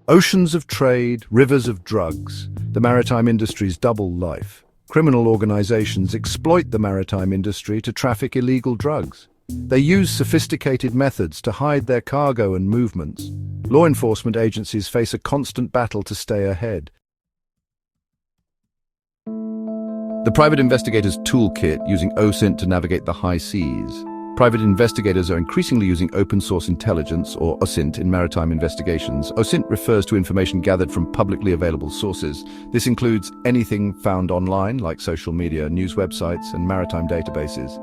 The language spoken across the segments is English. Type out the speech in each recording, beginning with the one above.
Oceans of trade, rivers of drugs, the maritime industry's double life. Criminal organizations exploit the maritime industry to traffic illegal drugs. They use sophisticated methods to hide their cargo and movements. Law enforcement agencies face a constant battle to stay ahead. The Private Investigator's Toolkit using OSINT to navigate the high seas. Private investigators are increasingly using open-source intelligence, or OSINT, in maritime investigations. OSINT refers to information gathered from publicly available sources. This includes anything found online, like social media, news websites, and maritime databases.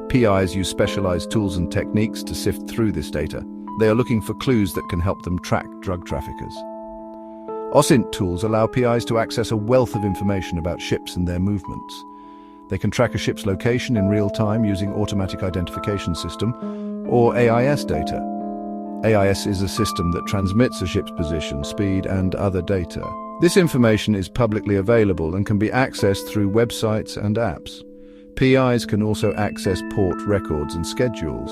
PIs use specialized tools and techniques to sift through this data. They are looking for clues that can help them track drug traffickers. OSINT tools allow PIs to access a wealth of information about ships and their movements. They can track a ship's location in real time using automatic identification system or AIS data. AIS is a system that transmits a ship's position, speed, and other data. This information is publicly available and can be accessed through websites and apps. PIs can also access port records and schedules.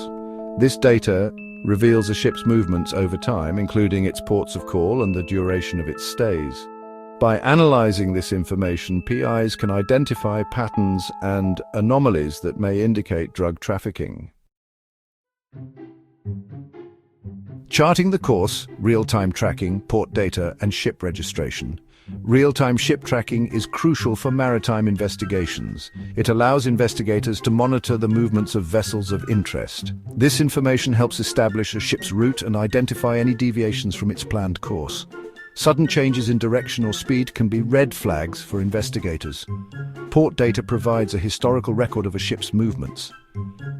This data reveals a ship's movements over time, including its ports of call and the duration of its stays. By analyzing this information, PIs can identify patterns and anomalies that may indicate drug trafficking. Charting the course, real-time tracking, port data, and ship registration. Real-time ship tracking is crucial for maritime investigations. It allows investigators to monitor the movements of vessels of interest. This information helps establish a ship's route and identify any deviations from its planned course. Sudden changes in direction or speed can be red flags for investigators. Port data provides a historical record of a ship's movements.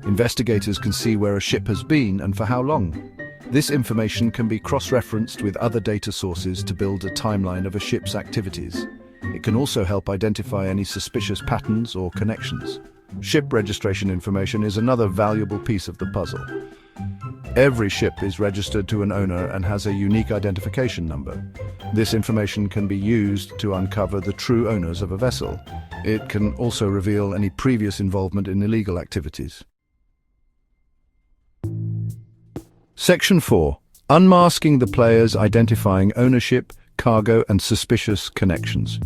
Investigators can see where a ship has been and for how long. This information can be cross-referenced with other data sources to build a timeline of a ship's activities. It can also help identify any suspicious patterns or connections. Ship registration information is another valuable piece of the puzzle. Every ship is registered to an owner and has a unique identification number. This information can be used to uncover the true owners of a vessel. It can also reveal any previous involvement in illegal activities. Section 4. Unmasking the players identifying ownership, cargo, and suspicious connections.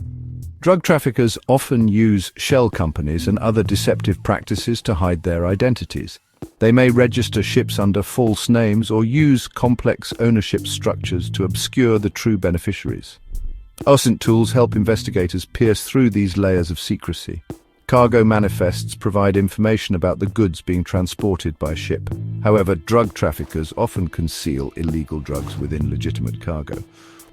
Drug traffickers often use shell companies and other deceptive practices to hide their identities. They may register ships under false names or use complex ownership structures to obscure the true beneficiaries. OSINT tools help investigators pierce through these layers of secrecy. Cargo manifests provide information about the goods being transported by ship. However, drug traffickers often conceal illegal drugs within legitimate cargo,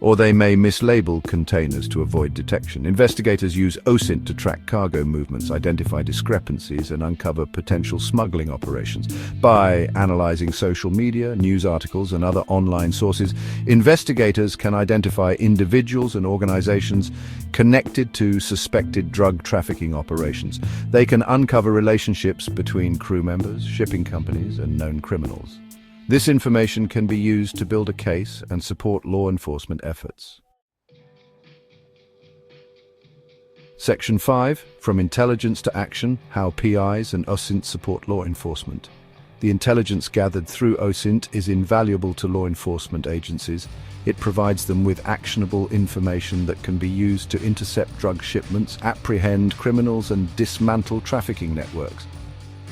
or they may mislabel containers to avoid detection. Investigators use OSINT to track cargo movements, identify discrepancies, and uncover potential smuggling operations. By analyzing social media, news articles, and other online sources, investigators can identify individuals and organizations connected to suspected drug trafficking operations. They can uncover relationships between crew members, shipping companies, and known criminals. This information can be used to build a case and support law enforcement efforts. Section 5. From Intelligence to Action, How PIs and OSINT Support Law Enforcement. The intelligence gathered through OSINT is invaluable to law enforcement agencies. It provides them with actionable information that can be used to intercept drug shipments, apprehend criminals, and dismantle trafficking networks.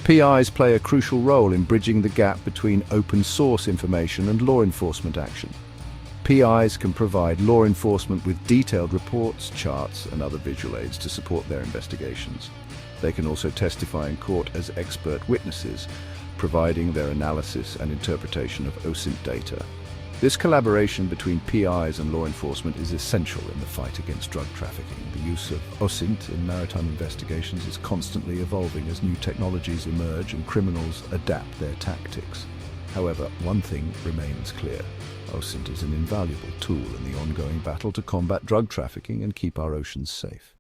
PIs play a crucial role in bridging the gap between open-source information and law enforcement action. PIs can provide law enforcement with detailed reports, charts, and other visual aids to support their investigations. They can also testify in court as expert witnesses, providing their analysis and interpretation of OSINT data. This collaboration between PIs and law enforcement is essential in the fight against drug trafficking. The use of OSINT in maritime investigations is constantly evolving as new technologies emerge and criminals adapt their tactics. However, one thing remains clear. OSINT is an invaluable tool in the ongoing battle to combat drug trafficking and keep our oceans safe.